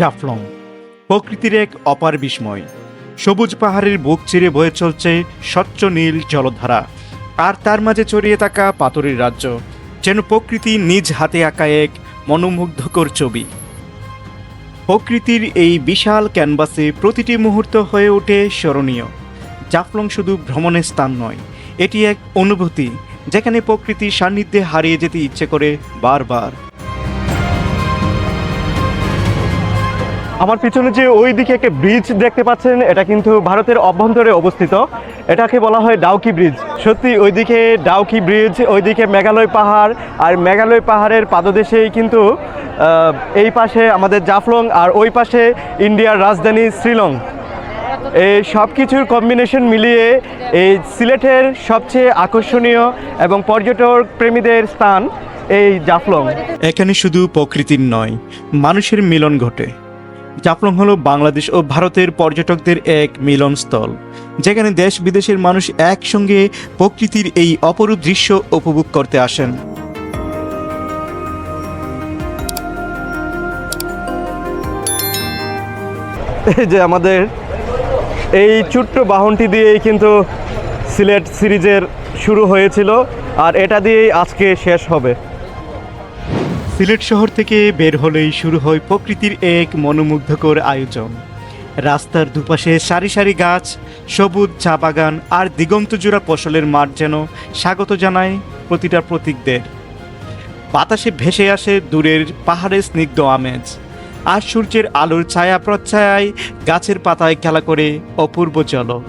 জাফলং প্রকৃতির এক অপার বিস্ময়। সবুজ পাহাড়ের বুক চিরে বয়ে চলছে স্বচ্ছ নীল জলধারা, আর তার মাঝে ছড়িয়ে থাকা পাথরের রাজ্য যেন প্রকৃতি নিজ হাতে আঁকা এক মনোমুগ্ধকর ছবি। প্রকৃতির এই বিশাল ক্যানভাসে প্রতিটি মুহূর্ত হয়ে ওঠে স্মরণীয়। জাফলং শুধু ভ্রমণের স্থান নয়, এটি এক অনুভূতি যেখানে প্রকৃতির সান্নিধ্যে হারিয়ে যেতে ইচ্ছে করে বারবার। আমার পিছনে যে ওই দিকে একটা ব্রিজ দেখতে পাচ্ছেন, এটা কিন্তু ভারতের অভ্যন্তরে অবস্থিত। এটাকে বলা হয় ডাউকি ব্রিজ। সত্যি ওইদিকে ডাউকি ব্রিজ, ওইদিকে মেঘালয় পাহাড়, আর মেঘালয় পাহাড়ের পাদদেশেই কিন্তু এই পাশে আমাদের জাফলং, আর ওই পাশে ইন্ডিয়ার রাজধানী শিলং। এই সব কিছুর কম্বিনেশন মিলিয়ে এই সিলেটের সবচেয়ে আকর্ষণীয় এবং পর্যটক প্রেমীদের স্থান এই জাফলং। এখানে শুধু প্রকৃতির নয়, মানুষের মিলন ঘটে। জাফলং হলো বাংলাদেশ ও ভারতের পর্যটকদের এক মিলনস্থল, যেখানে দেশ বিদেশের মানুষ একসঙ্গে প্রকৃতির এই অপরূপ দৃশ্য উপভোগ করতে আসেন। এই যে আমাদের এই ছোট্ট বাহনটি দিয়েই কিন্তু সিলেট সিরিজের শুরু হয়েছিল, আর এটা দিয়েই আজকে শেষ হবে। সিলেট শহর থেকে বের হলেই শুরু হয় প্রকৃতির এক মনোমুগ্ধকর আয়োজন। রাস্তার দুপাশে সারি সারি গাছ, সবুজ চা বাগান আর দিগন্তজোড়া ফসলের মাঠ যেন স্বাগত জানায় প্রতিটা প্রতীকদের। বাতাসে ভেসে আসে দূরের পাহাড়ের স্নিগ্ধ আমেজ, আর সূর্যের আলোর ছায়া প্রচ্ছায়ায় গাছের পাতায় খেলা করে অপূর্ব ঝলক।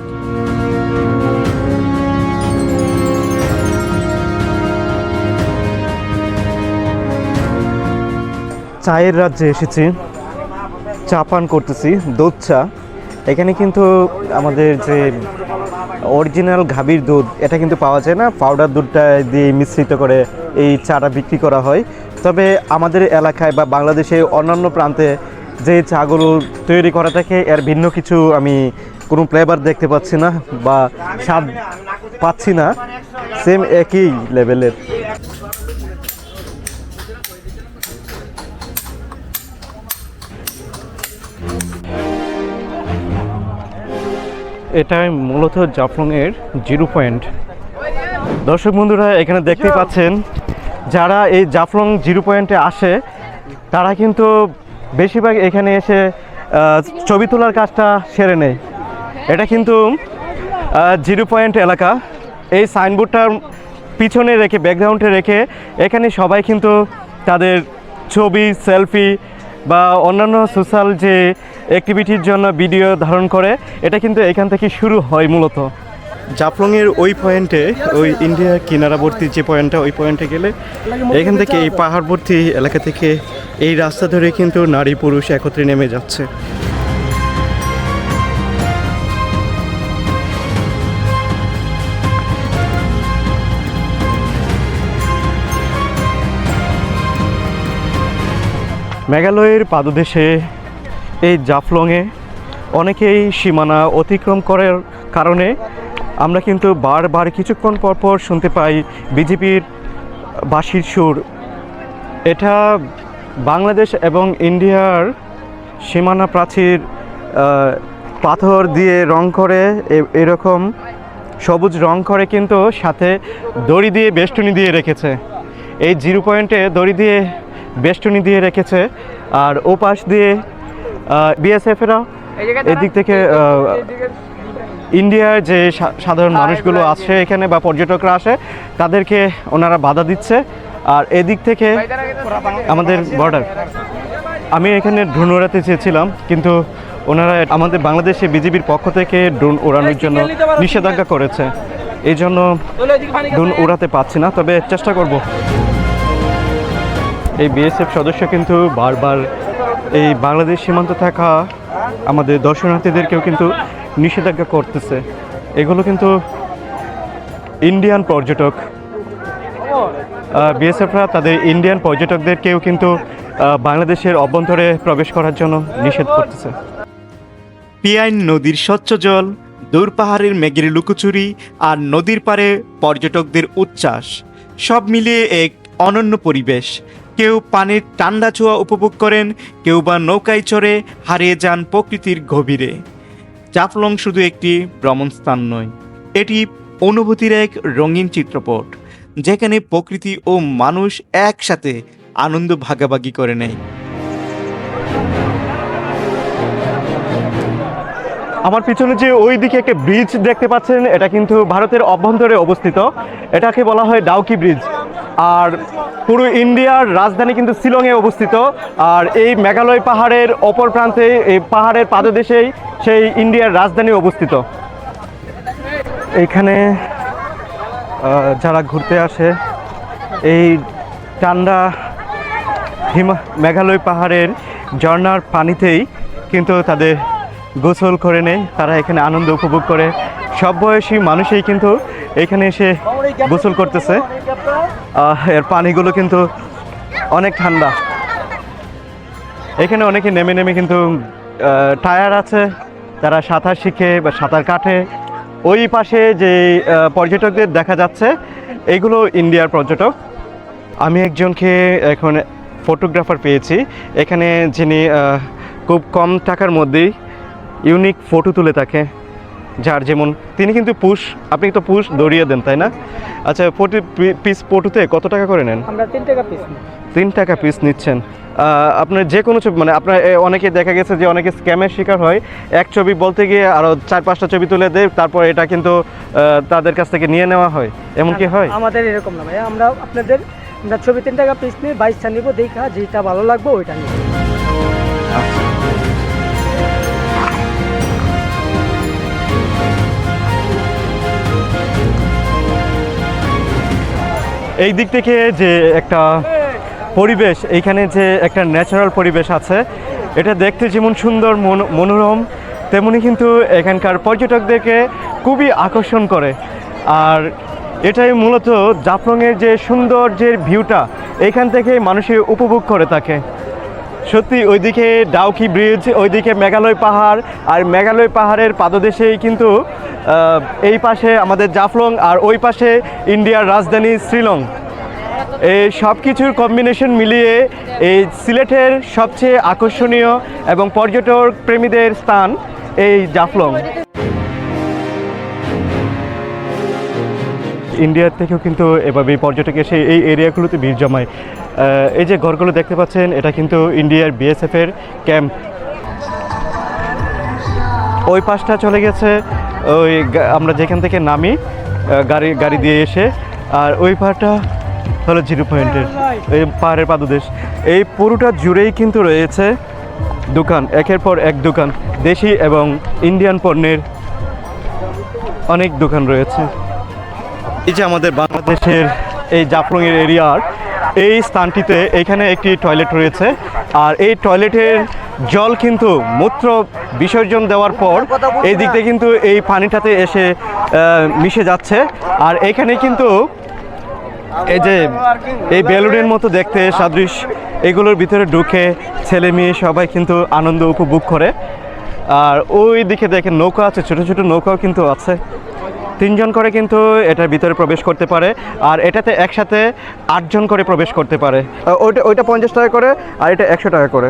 চায়ের রাজ্যে এসেছি, চা পান করতেছি, দুধ চা। এখানে কিন্তু আমাদের যে অরিজিনাল গাভীর দুধ, এটা কিন্তু পাওয়া যায় না। পাউডার দুধটা দিয়ে মিশ্রিত করে এই চাটা বিক্রি করা হয়। তবে আমাদের এলাকায় বা বাংলাদেশে অন্যান্য প্রান্তে যে চাগুলো তৈরি করা থাকে, এর ভিন্ন কিছু আমি কোনো ফ্লেভার দেখতে পাচ্ছি না বা স্বাদ পাচ্ছি না, সেম একই লেভেলের। এটাই মূলত জাফলংয়ের জিরো পয়েন্ট। দর্শক বন্ধুরা, এখানে দেখতে পাচ্ছেন যারা এই জাফলং জিরো পয়েন্টে আসে, তারা কিন্তু বেশিরভাগ এখানে এসে ছবি তোলার কাজটা সেরে নেয়। এটা কিন্তু জিরো পয়েন্ট এলাকা। এই সাইনবোর্ডটার পিছনে রেখে, ব্যাকগ্রাউন্ডে রেখে এখানে সবাই কিন্তু তাদের ছবি, সেলফি বা অন্যান্য সোশ্যাল যে অ্যাক্টিভিটির জন্য ভিডিও ধারণ করে। এটা কিন্তু এখান থেকে শুরু হয় মূলত। জাফলংয়ের ওই পয়েন্টে, ওই ইন্ডিয়ার কিনারাবর্তী যে পয়েন্টটা, ওই পয়েন্টে গেলে এখান থেকে এই পাহাড়বর্তী এলাকা থেকে এই রাস্তা ধরে কিন্তু নারী পুরুষ একত্রে নেমে যাচ্ছে। মেঘালয়ের পাদদেশে এই জাফলংয়ে অনেকেই সীমানা অতিক্রম করার কারণে আমরা কিন্তু বারবার কিছুক্ষণ পরপর শুনতে পাই বিজেপির বাঁশির সুর। এটা বাংলাদেশ এবং ইন্ডিয়ার সীমানা প্রাচীর পাথর দিয়ে রং করে, এরকম সবুজ রং করে কিন্তু সাথে দড়ি দিয়ে বেষ্টনী দিয়ে রেখেছে। এই জিরো পয়েন্টে দড়ি দিয়ে বেষ্টনী দিয়ে রেখেছে, আর ও পাশ দিয়ে বিএসএফেরা এদিক থেকে ইন্ডিয়ার যে সাধারণ মানুষগুলো আসে এখানে বা পর্যটকরা আসে, তাদেরকে ওনারা বাধা দিচ্ছে। আর এদিক থেকে আমাদের বর্ডার। আমি এখানে ড্রোন উড়াতে চেয়েছিলাম, কিন্তু ওনারা আমাদের বাংলাদেশে বিজেপির পক্ষ থেকে ড্রোন ওড়ানোর জন্য নিষেধাজ্ঞা করেছে। এই জন্য ড্রোন উড়াতে পারছি না, তবে চেষ্টা করব। এই বিএসএফ সদস্য কিন্তু বারবার এই বাংলাদেশ সীমান্ত থাকা আমাদের দর্শনার্থীদেরকেও কিন্তু নিষেধাজ্ঞা করতেছে। এগুলো কিন্তু ইন্ডিয়ান পর্যটক, বিএসএফরা তাদের ইন্ডিয়ান পর্যটকদেরকেও কিন্তু বাংলাদেশের অভ্যন্তরে প্রবেশ করার জন্য নিষেধ করতেছে। পিয়াইন নদীর স্বচ্ছ জল, দূর পাহাড়ের মেঘের লুকোচুরি, আর নদীর পাড়ে পর্যটকদের উচ্ছ্বাস, সব মিলিয়ে এক অনন্য পরিবেশ। কেউ পানির ঠান্ডা ছোঁয়া উপভোগ করেন, কেউ বা নৌকায় চড়ে হারিয়ে যান প্রকৃতির গভীরে। জাফলং শুধু একটি ভ্রমণ স্থান নয়, এটি অনুভূতির এক রঙিন চিত্রপট, যেখানে প্রকৃতি ও মানুষ একসাথে আনন্দ ভাগাভাগি করে নেয়। আমার পিছনে যে ওই দিকে একটা ব্রিজ দেখতে পাচ্ছেন, এটা কিন্তু ভারতের অভ্যন্তরে অবস্থিত। এটাকে বলা হয় ডাউকি ব্রিজ। আর পুরো ইন্ডিয়ার রাজধানী কিন্তু শিলংয়ে অবস্থিত। আর এই মেঘালয় পাহাড়ের অপর প্রান্তে, এই পাহাড়ের পাদদেশেই সেই ইন্ডিয়ার রাজধানী অবস্থিত। এইখানে যারা ঘুরতে আসে, এই ঠান্ডা মেঘালয় পাহাড়ের ঝর্ণার পানিতেই কিন্তু তাদের গোসল করে নেয়, তারা এখানে আনন্দ উপভোগ করে। সব বয়সী মানুষই কিন্তু এখানে এসে গোসল করতেছে। এর পানিগুলো কিন্তু অনেক ঠান্ডা। এখানে অনেকে নেমে নেমে কিন্তু টায়ার আছে, তারা সাঁতার শিখে বা সাঁতার কাটে। ওই পাশে যে পর্যটকদের দেখা যাচ্ছে, এগুলো ইন্ডিয়ার পর্যটক। আমি একজনকে এখন ফটোগ্রাফার পেয়েছি এখানে, যিনি খুব কম টাকার মধ্যেই ইউনিক ফটো তুলে থাকে। যার যেমন, তিনি কিন্তু পুশ, আপনি তো পুশ দৌড়িয়ে দেন, তাই না? আচ্ছা, পিস ফটোতে কত টাকা করে নেন? আমরা 3 টাকা পিস নিই। 3 টাকা পিস নিচ্ছেন। আপনার যে কোনো ছবি, মানে আপনার অনেকে দেখা গেছে যে অনেকে স্ক্যামের শিকার হয়, এক ছবি বলতে গিয়ে আরও 4-5টা ছবি তুলে দেয়, তারপর এটা কিন্তু তাদের কাছ থেকে নিয়ে নেওয়া হয়। এমন কি হয়? আমাদের এরকম না ভাই, আমরা ছবি 3 টাকা পিস নিই, 22টা নিব, দেখা যেটা ভালো লাগবে ওইটা নিব। এই দিক থেকে যে একটা পরিবেশ, এইখানে যে একটা ন্যাচারাল পরিবেশ আছে, এটা দেখতে যেমন সুন্দর মনোরম, তেমনি কিন্তু এখানকার পর্যটকদেরকে খুবই আকর্ষণ করে। আর এটাই মূলত জাফলংয়ের যে সৌন্দর্যের ভিউটা, এইখান থেকে মানুষের উপভোগ করে থাকে। সত্যি ওইদিকে ডাউকি ব্রিজ, ওইদিকে মেঘালয় পাহাড়, আর মেঘালয় পাহাড়ের পাদদেশেই কিন্তু এই পাশে আমাদের জাফলং, আর ওই পাশে ইন্ডিয়ার রাজধানী শিলং। এই সব কিছুর কম্বিনেশন মিলিয়ে এই সিলেটের সবচেয়ে আকর্ষণীয় এবং পর্যটক প্রেমীদের স্থান এই জাফলং। ইন্ডিয়ার থেকেও কিন্তু এভাবে পর্যটক এসে এই এরিয়াগুলোতে ভিড় জমায়। এই যে ঘরগুলো দেখতে পাচ্ছেন, এটা কিন্তু ইন্ডিয়ার বিএসএফের ক্যাম্প। ওই পাশটা চলে গেছে ওই আমরা যেখান থেকে নামি গাড়ি দিয়ে এসে, আর ওই পাহাড়টা হলো জিরো পয়েন্টের, এই পাহাড়ের পাদদেশ। এই পুরোটা জুড়েই কিন্তু রয়েছে দোকান, একের পর এক দোকান, দেশি এবং ইন্ডিয়ান পণ্যের অনেক দোকান রয়েছে। এই যে আমাদের বাংলাদেশের এই জাফলংয়ের এরিয়ার এই স্থানটিতে এখানে একটি টয়লেট রয়েছে, আর এই টয়লেটের জল কিন্তু মূত্র বিসর্জন দেওয়ার পর এই দিক থেকে কিন্তু এই পানিটাতে এসে মিশে যাচ্ছে। আর এখানে কিন্তু এই যে এই বেলুনের মতো দেখতে সাদৃশ, এগুলোর ভিতরে ঢুকে ছেলে মেয়ে সবাই কিন্তু আনন্দ উপভোগ করে। আর ওই দিকে দেখেন নৌকা আছে, ছোট ছোট নৌকাও কিন্তু আছে। 3 জন করে কিন্তু এটার ভিতরে প্রবেশ করতে পারে, আর এটাতে একসাথে 8 জন করে প্রবেশ করতে পারে। ওইটা 50 টাকা করে, আর এটা 100 টাকা করে।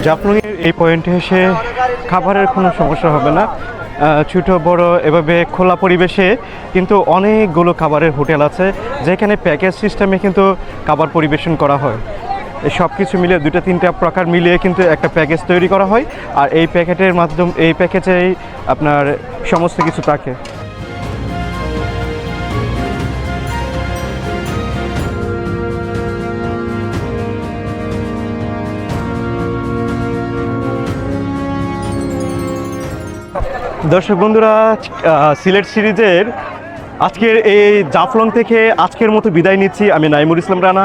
জাফলংয়ের এই পয়েন্টে এসে খাবারের কোনো সমস্যা হবে না। ছোটো বড় এভাবে খোলা পরিবেশে কিন্তু অনেকগুলো খাবারের হোটেল আছে, যেখানে প্যাকেজ সিস্টেমে কিন্তু খাবার পরিবেশন করা হয়। এই সব কিছু মিলিয়ে 2-3টা প্রকার মিলিয়ে কিন্তু একটা প্যাকেজ তৈরি করা হয়, আর এই প্যাকেটের মাধ্যমে, এই প্যাকেজেই আপনার সমস্ত কিছু থাকে। দর্শক বন্ধুরা, সিলেট সিরিজের আজকের এই জাফলং থেকে আজকের মতো বিদায় নিচ্ছি। আমি নাইমুর ইসলাম রানা।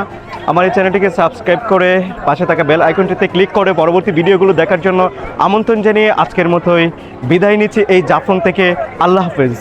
আমার এই চ্যানেলটিকে সাবস্ক্রাইব করে পাশে থাকা বেল আইকনটিতে ক্লিক করে পরবর্তী ভিডিওগুলো দেখার জন্য আমন্ত্রণ জানিয়ে আজকের মতোই বিদায় নিচ্ছি এই জাফলং থেকে। আল্লাহ হাফেজ।